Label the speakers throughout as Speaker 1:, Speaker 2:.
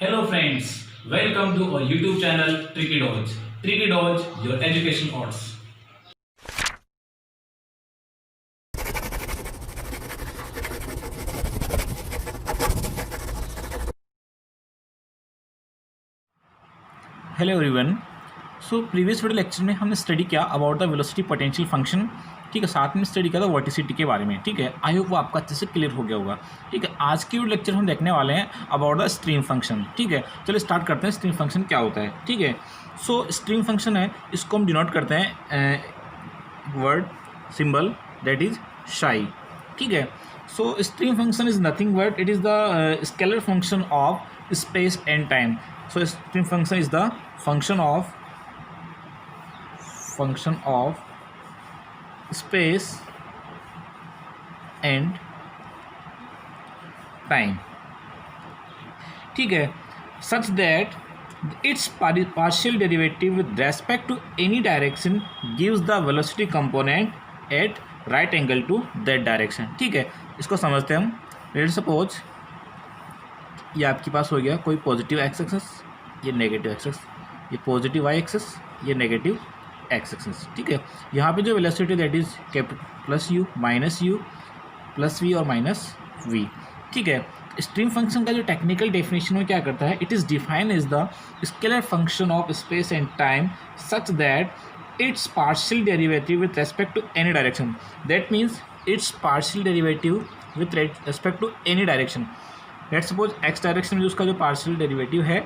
Speaker 1: Hello friends, welcome to our YouTube channel Tricky Dodge. Tricky Dodge, your education odds.
Speaker 2: Hello everyone. So previous video lecture में हमने study किया about the velocity potential function. ठीक है, साथ में study किया था वर्टिसिटी के बारे में। ठीक है, आई होप वो आपका अच्छे से क्लियर हो गया होगा। ठीक है, आज की वीडियो लेक्चर हम देखने वाले हैं अबाउट द स्ट्रीम फंक्शन। ठीक है, चलिए स्टार्ट करते हैं स्ट्रीम फंक्शन क्या होता है। ठीक है, सो स्ट्रीम फंक्शन है, इसको हम डिनोट करते हैं word symbol that is psi. ठीक है, so stream function is nothing but it is the scalar function of space and time. So stream function is the function of space and time. ठीक है, such that its partial derivative with respect to any direction gives the velocity component at right angle to that direction. ठीक है, इसको समझते हैं हम। Let's suppose ये आपके पास हो गया कोई पॉजिटिव एक्स एक्सेस, ये नेगेटिव एक्सेस, ये पॉजिटिव वाई एक्सेस, ये नेगेटिव एक्स एक्सेस। ठीक है, यहाँ पे जो velocity that is plus U plus V और माइनस वी। ठीक है, स्ट्रीम फंक्शन का जो टेक्निकल डेफिनेशन में क्या करता है, it is defined as the scalar function of space and time such that its partial derivative with respect to any direction. That means its partial derivative with respect to any direction. Let's suppose X direction में उसका जो partial derivative है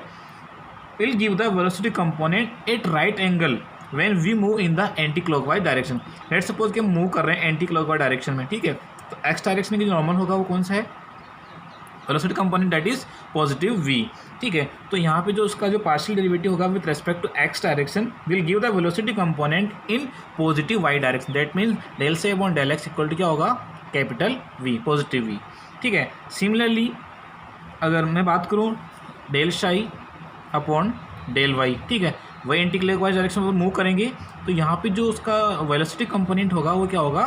Speaker 2: will give the velocity component at right angle when we move in the anticlockwise direction. Let's suppose कि हम move कर रहे हैं anti clockwise direction में। ठीक है, तो एक्स डायरेक्शन की जो नॉर्मल होगा वो कौन सा है, velocity component that is positive v. ठीक है, तो यहाँ पे जो उसका जो पार्शियल डेरिवेटिव होगा with respect to x direction will give the velocity component in positive y direction. That means del psi upon del x equal to क्या होगा, कैपिटल वी, पॉजिटिव वी। ठीक है, सिमिलरली अगर मैं बात करूँ डेल शाई अपॉन डेल वाई, ठीक है, वही एंटी क्लॉकवाइज डायरेक्शन में मूव करेंगे तो यहाँ पे जो उसका वेलोसिटी कंपोनेंट होगा वो क्या होगा,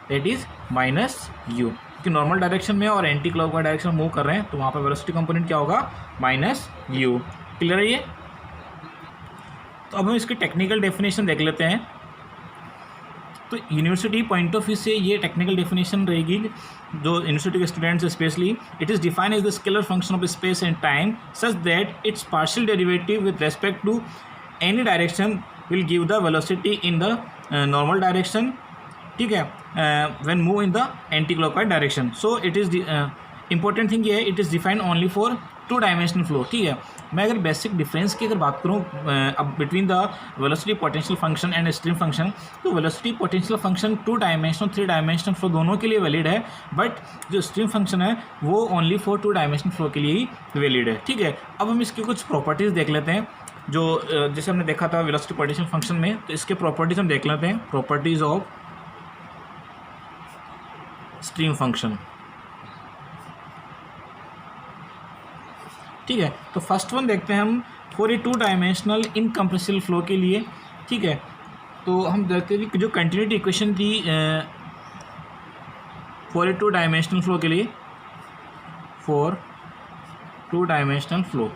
Speaker 2: दैट इज माइनस यू। क्योंकि नॉर्मल डायरेक्शन में और एंटी क्लॉकवाइज डायरेक्शन में मूव कर रहे हैं तो वहाँ पर वेलोसिटी कंपोनेंट क्या होगा, माइनस यू। क्लियर है ये? तो अब हम इसकी टेक्निकल डेफिनेशन देख लेते हैं। तो यूनिवर्सिटी पॉइंट ऑफ व्यू से ये टेक्निकल डेफिनेशन रहेगी जो यूनिवर्सिटी के students specially, it is defined as the scalar function of space and time such that its partial derivative with respect to any direction will give the velocity in the normal direction. ठीक है, when move in the anticlockwise direction. So it is important thing ये है, it is defined only for two dimensional flow. ठीक है, मैं अगर basic difference की अगर बात करूँ अब between the velocity potential function and stream function, तो velocity potential function 2 dimensional 3 dimensional flow दोनों के लिए वैलिड है, बट जो स्ट्रीम फंक्शन है वो ओनली फॉर 2 डायमेंशनल फ्लो के लिए ही वैलिड है। ठीक है, अब हम इसकी कुछ प्रॉपर्टीज़ देख लेते हैं जो जैसे हमने देखा था वेलोसिटी पोटेंशियल फंक्शन में, तो इसके प्रॉपर्टीज़ हम देख लेते हैं, प्रॉपर्टीज़ ऑफ स्ट्रीम फंक्शन। ठीक है, तो फर्स्ट वन देखते हैं हम for a 2 dimensional incompressible flow के लिए। ठीक है, तो हम देखते हैं कि जो कंटिन्यूटी इक्वेशन थी फॉर ए 2 डायमेंशनल फ्लो के लिए, फॉर 2 डायमेंशनल फ्लो,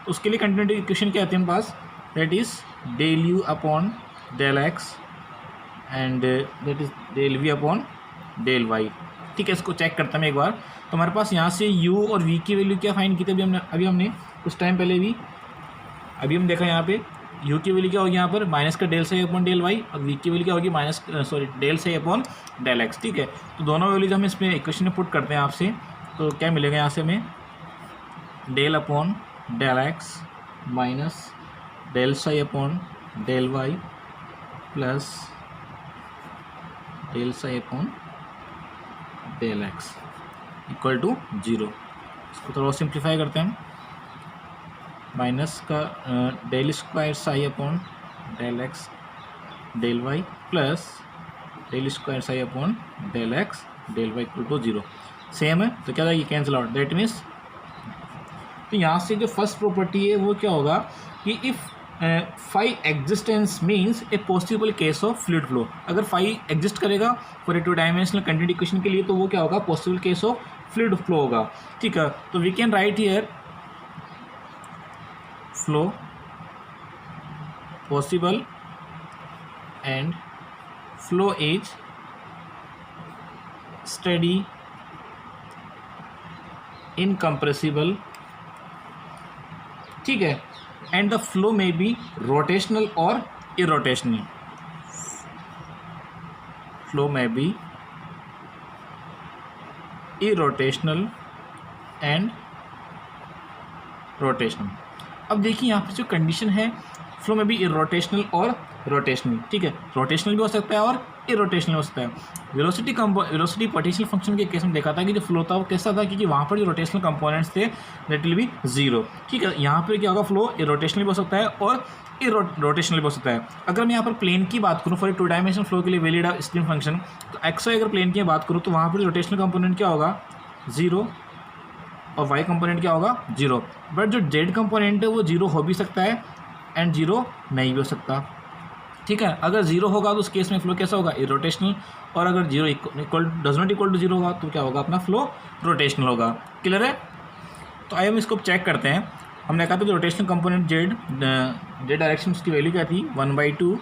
Speaker 2: उसके लिए कंटिन्यूटी इक्वेशन क्या आती है हमारे पास, that is del u upon del x and that is del we upon del Y. ठीक है, इसको चेक करता हूँ एक बार। तो हमारे पास यहाँ से u और v की वैल्यू क्या फाइंड की थी अभी हमने कुछ टाइम पहले भी अभी हम देखा यहाँ पे u की वैल्यू क्या होगी यहाँ पर माइनस का del psi upon del Y, और v की वैल्यू क्या होगी del psi upon del x. ठीक है, तो दोनों वैल्यूज हम इसमें इक्वेशन में पुट करते हैं आपसे, तो क्या मिलेगा यहाँ से हमें, del upon del X minus del psi upon del Y plus del psi upon del x equal to 0। इसको थोड़ा सिंप्लीफाई करते हैं हम, माइनस का del square psi upon del X del Y plus del square psi upon del X del Y equal to 0। Same है तो क्या ये कैंसिल आउट, दैट मीन्स तो यहाँ से जो फर्स्ट प्रॉपर्टी है वो क्या होगा कि if phi existence means a possible case of fluid flow. अगर फाई एग्जिस्ट करेगा for a 2 dimensional continuity equation के लिए तो वो क्या होगा, possible case of fluid flow होगा। ठीक है, तो we can write here flow possible and flow is steady, incompressible, ठीक है, and the flow may be rotational or irrotational. Flow may be irrotational and rotational. अब देखिए यहाँ पर जो कंडीशन है, फ्लो में भी इरोटेशनल और रोटेशनल, ठीक है, रोटेशनल भी हो सकता है और इरोटेशनल हो सकता है. वेलोसिटी पोटेंशियल फंक्शन के केस में देखा था कि जो फ्लो था वो कैसा था, क्योंकि वहाँ पर जो रोटेशनल कंपोनेंट्स थे दैट विल बी जीरो. ठीक है, यहाँ पर क्या होगा, फ्लो इरोटेशनल भी हो सकता है और रोटेशनल भी हो सकता है. अगर मैं यहाँ पर प्लेन की बात करूँ, फॉर 2 डायमेंशनल फ्लो के लिए वैलिड स्ट्रीम फंक्शन, तो एक्सवाई अगर प्लेन की बात करूँ तो वहाँ पर रोटेशनल कंपोनेंट क्या होगा, जीरो, और वाई कंपोनेंट क्या होगा, जीरो. बट जो जेड कंपोनेंट है वो जीरो हो भी सकता है एंड जीरो नहीं भी हो सकता. ठीक है, अगर जीरो होगा तो उस केस में फ्लो कैसा होगा, इरोटेशनल, और अगर zero does not equal to zero होगा तो क्या होगा, अपना फ्लो रोटेशनल होगा. क्लियर है. तो आइए हम इसको चेक करते हैं. हमने कहा था कि रोटेशनल कंपोनेंट जेड डायरेक्शन उसकी वैल्यू क्या थी, 1/2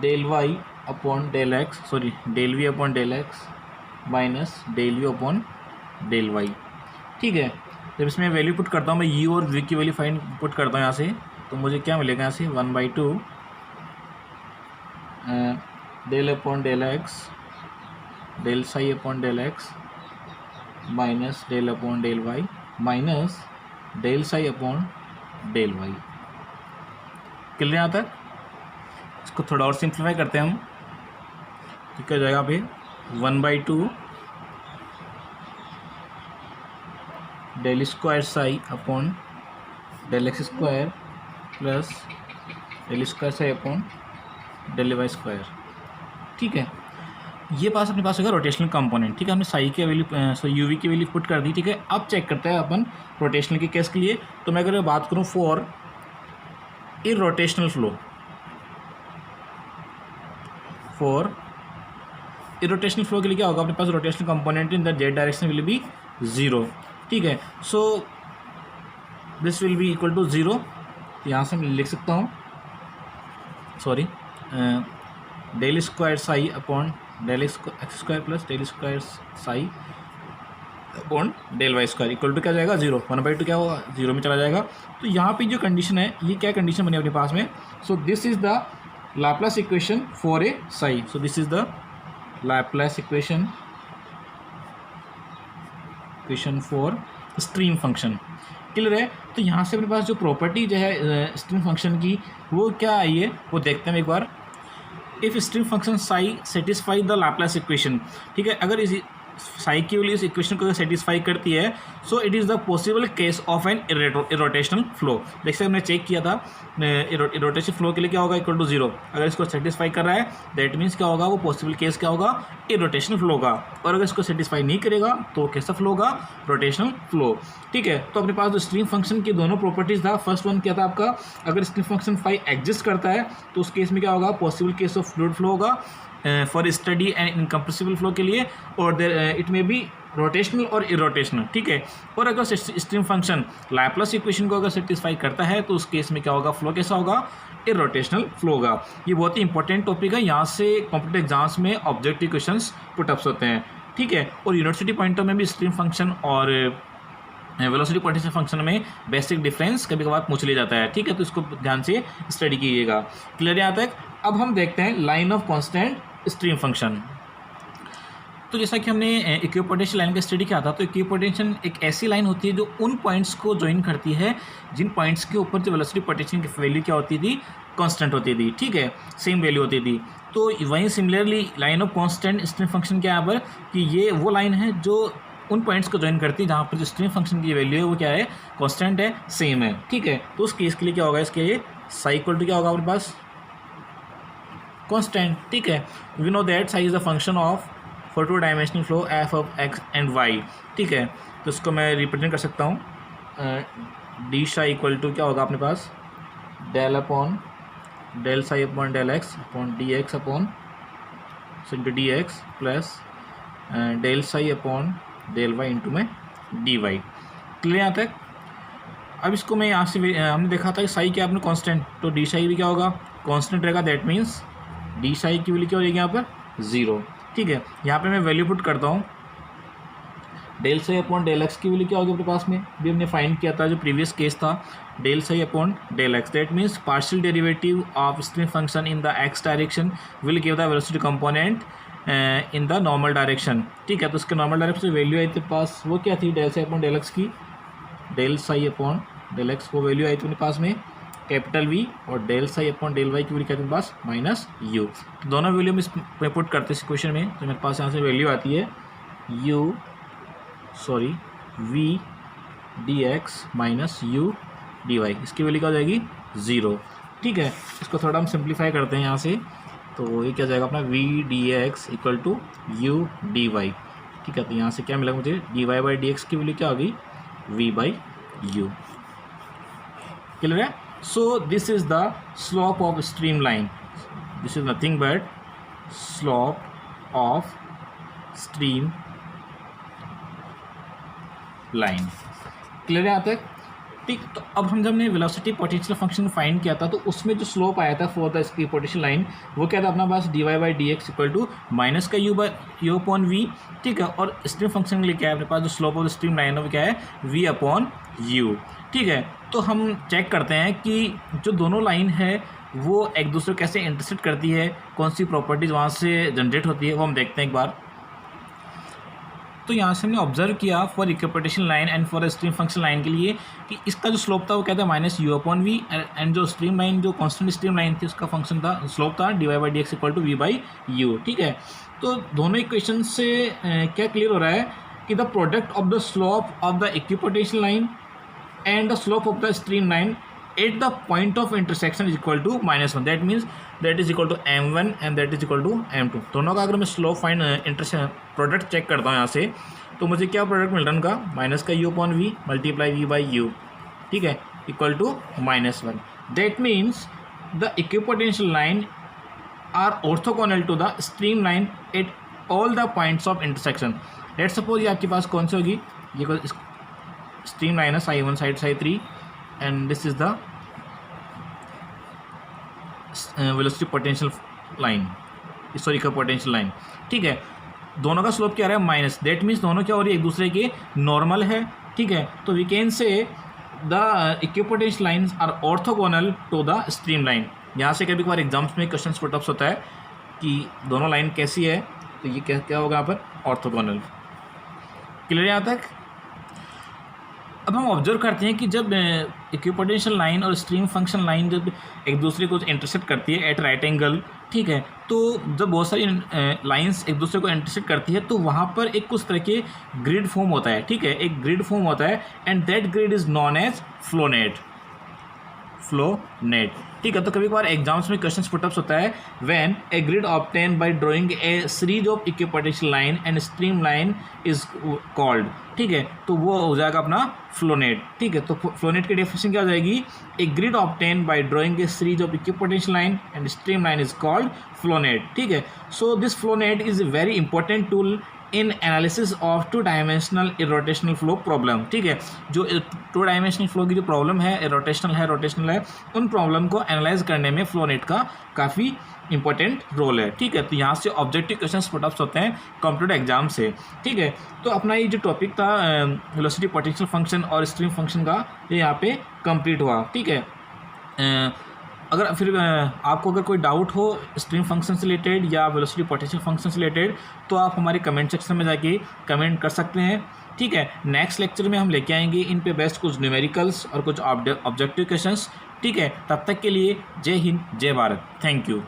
Speaker 2: del Y upon del X, sorry del we upon del X minus del we upon del Y. ठीक है, जब इसमें वैल्यू पुट करता हूँ मैं, यू और वी की वैल्यू फाइंड पुट करता हूँ यहाँ से, तो मुझे क्या मिलेगा यहाँ से, 1/2 del upon del X del psi upon del X minus del upon del Y minus del psi upon del Y. Clear यहाँ तक. इसको थोड़ा और सिंप्लीफाई करते हैं हम, तो क्या जाएगा अभी, 1/2 del square psi upon del x square plus del square psi upon del Y square. ठीक है, ये पास अपने पास होगा रोटेशनल कंपोनेंट. ठीक है, हमने साई की वैल्यू यू वी की वैल्यू पुट कर दी. ठीक है, अब चेक करते हैं अपन रोटेशनल के केस के लिए. तो मैं अगर बात करूँ for irrotational flow, for irrotational flow के लिए क्या होगा, अपने पास rotational component in the z direction will be zero. ठीक है, so this will be equal to zero. यहाँ से मैं लिख सकता हूँ, sorry, del square psi upon del x square plus del square psi upon del Y square equal to क्या जाएगा, जीरो. 1/2 क्या होगा, जीरो में चला जाएगा. तो यहाँ पे जो कंडीशन है, ये क्या कंडीशन बनी अपने पास में, सो this is the Laplace equation for a Sai. So this is the Laplace equation for stream function. Clear है. तो यहाँ से अपने पास जो प्रॉपर्टी जो है स्ट्रीम फंक्शन की, वो क्या आई है वो देखते हैं एक बार. If stream function psi satisfy the Laplace equation. ठीक है, अगर इस साई की वैल्यू इस इक्वेशन को सेटिस्फाई करती है, so it is the possible case of an irrotational flow. जैसे हमने चेक किया था, इरोटेशन फ्लो के लिए क्या होगा, इक्वल टू जीरो. अगर इसको सेटिस्फाई कर रहा है दैट मीन्स क्या होगा, वो पॉसिबल केस क्या होगा, इरोटेशनल फ्लो का. और अगर इसको सेटिस्फाई नहीं करेगा तो कैसा फ्लो होगा, रोटेशनल फ्लो. ठीक है, तो अपने पास जो स्ट्रीम फंक्शन की दोनों प्रॉपर्टीज था, फर्स्ट वन क्या था आपका, अगर स्ट्रीम फंक्शन फाई एग्जिस्ट करता है तो उस केस में क्या होगा, possible case of fluid flow होगा for steady and incompressible flow के लिए, और इट में बी रोटेशनल और इरोटेशनल. ठीक है, और अगर स्ट्रीम फंक्शन लैप्लास इक्वेशन को अगर सेटिस्फाई करता है तो उस केस में क्या होगा, फ्लो कैसा होगा, इरोटेशनल फ्लो होगा. ये बहुत ही इंपॉर्टेंट टॉपिक है, यहाँ से कॉम्पिटिटिव एग्जाम्स में ऑब्जेक्टिव क्वेश्चंस पुटअप्स होते हैं. ठीक है, और यूनिवर्सिटी पॉइंट ऑफ में भी स्ट्रीम फंक्शन और वेलोसिटी पोटेंशियल फंक्शन में बेसिक डिफरेंस कभी कभार पूछ लिया जाता है. ठीक है, तो इसको ध्यान से स्टडी कीजिएगा. क्लियर यहाँ तक. अब हम देखते हैं line of constant stream function. तो जैसा कि हमने इक्विपोटेंशियल लाइन का स्टडी किया था, तो इक्विपोटेंशियल एक ऐसी लाइन होती है जो उन पॉइंट्स को ज्वाइन करती है जिन पॉइंट्स के ऊपर जो वेलोसिटी पोटेंशियल की वैल्यू क्या होती थी, कांस्टेंट होती थी. ठीक है, सेम वैल्यू होती थी. तो वहीं similarly line of constant stream function क्या है यहाँ पर, कि ये वो लाइन है जो उन पॉइंट्स को ज्वाइन करती है जहाँ पर जो स्ट्रीम फंक्शन की वैल्यू है वो क्या है, कांस्टेंट है, सेम है. ठीक है, तो उस केस के लिए क्या होगा, इसके लिए साई इक्वल टू क्या होगा अपने पास, कांस्टेंट. ठीक है, we know that psi is the function of for 2 dimensional flow F of X and Y. ठीक है, तो इसको मैं रिप्रेजेंट कर सकता हूँ, डी साई इक्वल टू क्या होगा अपने पास, del upon del psi upon del x upon d x upon into d x plus del psi upon del y into में डी वाई. क्लियर यहाँ तक. अब इसको मैं यहाँ से हमने देखा था कि साई क्या अपने कांस्टेंट, तो डी साई भी क्या होगा, कांस्टेंट रहेगा। दैट मीन्स डी साई की वैल्यू क्या हो जाएगी यहाँ पर 0। ठीक है, यहाँ पे मैं वैल्यू पुट करता हूँ, del psi upon del x की वैल्यू क्या होगी अपने पास में, भी हमने फाइंड किया था जो प्रीवियस केस था, del psi upon del X. That means partial derivative of stream function in the X direction will give the velocity component in the normal direction. ठीक है, तो उसके नॉर्मल डायरेक्शन वैल्यू आई थी पास, वो क्या थी, del psi upon del x की, del psi upon del x को वैल्यू आई थी अपने पास में कैपिटल वी, और del psi upon del y की वैल्यू क्या थी पास माइनस यू। तो दोनों वैल्यू में पुट करते हैं इस क्वेश्चन में, तो मेरे पास यहाँ से वैल्यू आती है V D X minus U D Y, इसकी वैल्यू क्या हो जाएगी 0। ठीक है, इसको थोड़ा हम सिंप्लीफाई करते हैं यहाँ से, तो ये क्या जाएगा अपना V D x equal to U D Y. ठीक है, तो यहाँ से क्या मिला मुझे, D Y by D X की वैल्यू क्या होगी वी बाई यू। क्लियर है? So this is the slope of stream line, this is nothing but slope of stream line. Clear है यहाँ तक? ठीक, तो अब हम जब हमने वेलोसिटी पोटेंशियल फंक्शन फाइंड किया था, तो उसमें जो स्लोप आया था फॉर द पोटेंशियल लाइन वो क्या था अपना पास, d Y by D x equal to minus का यू अपॉन वी। ठीक है, और स्ट्रीम फंक्शन के लिए क्या है अपने पास, जो slope of the stream line है वो क्या है, वी अपॉन यू। ठीक है, तो हम चेक करते हैं कि जो दोनों लाइन है वो एक दूसरे को कैसे इंटरसेक्ट करती है, कौन सी प्रॉपर्टीज़ वहाँ से जनरेट होती है, वो हम देखते हैं एक बार। तो यहाँ से हमने ऑब्जर्व किया for equipotential line and for stream function line के लिए कि इसका जो स्लोप था वो क्या था minus U upon V, and जो स्ट्रीम लाइन जो कांस्टेंट स्ट्रीम लाइन थी उसका फंक्शन था, स्लोप था D Y by D x equal to V by you. ठीक है, तो दोनों इक्वेशन से क्या क्लियर हो रहा है कि the product of the slope of the equipotential line and the slope of the stream line at the point of intersection is equal to -1। That means that is equal to m1 and that is equal to m2। दोनों का अगर मैं slope find product check करता हूँ यहाँ से, तो मुझे क्या प्रोडक्ट मिल रहा है उनका, माइनस का u upon v multiply v by you. ठीक है, equal to -1। That means the equipotential line are orthogonal to the stream line at all the points of intersection. Let suppose ये आपके पास कौन सी होगी, ये स्ट्रीम लाइन है Sai 1 side Sai 3 and this is the velocity potential line, historical potential line। ठीक है, दोनों का स्लोप क्या रहा है माइनस, दैट मीन्स दोनों क्या हो रही है एक दूसरे के नॉर्मल है। ठीक है, तो we can say the equipotential lines are orthogonal to the stream line. यहाँ से कभी कभार एग्जाम्स में क्वेश्चन पुटअप्स होता है कि दोनों लाइन कैसी है, तो ये क्या होगा यहाँ पर ऑर्थोगोनल। क्लियर यहाँ तक? अब हम ऑब्जर्व करते हैं कि जब इक्विपोटेंशियल लाइन और स्ट्रीम फंक्शन लाइन जब एक दूसरे को इंटरसेक्ट करती है एट राइट एंगल, ठीक है, तो जब बहुत सारी लाइंस एक दूसरे को इंटरसेक्ट करती है तो वहाँ पर एक कुछ तरह के ग्रिड फॉर्म होता है। ठीक है, एक ग्रिड फॉर्म होता है and that grid is known as flow net. ठीक है, तो कभी कभार एग्जाम्स में क्वेश्चन पुटअप्स होता है when A grid obtain by drawing a series of equipotential line and stream line is called. ठीक है, तो वो हो जाएगा अपना फ्लो नेट। ठीक है, तो फ्लो नेट की डेफिनेशन क्या हो जाएगी, a grid obtain by drawing a series of equipotential line and stream line is called flow net. ठीक है, so this flow net is a very important tool in analysis of 2 dimensional irrotational flow problem. ठीक है, जो 2 dimensional flow की जो problem है, irrotational है, rotational है, उन प्रॉब्लम को एनालाइज करने में फ्लो नेट का काफ़ी इंपॉर्टेंट रोल है। ठीक है, तो यहाँ से ऑब्जेक्टिव क्वेश्चंस पुटअप्स होते हैं कॉम्पिटेटिव एग्जाम से। ठीक है, तो अपना ये जो टॉपिक था वेलोसिटी पोटेंशियल फंक्शन और स्ट्रीम फंक्शन का, ये यहाँ पे कंप्लीट हुआ। ठीक है, अगर फिर आपको अगर कोई डाउट हो स्ट्रीम फंक्शन से रिलेटेड या वेलोसिटी पोटेंशियल फंक्शन से रिलेटेड, तो आप हमारे कमेंट सेक्शन में जाके कमेंट कर सकते हैं। ठीक है, नेक्स्ट लेक्चर में हम लेके आएंगे इन पे बेस्ट कुछ न्यूमेरिकल्स और कुछ ऑब्जेक्टिव क्वेश्चंस। ठीक है, तब तक के लिए जय हिंद, जय भारत, थैंक यू।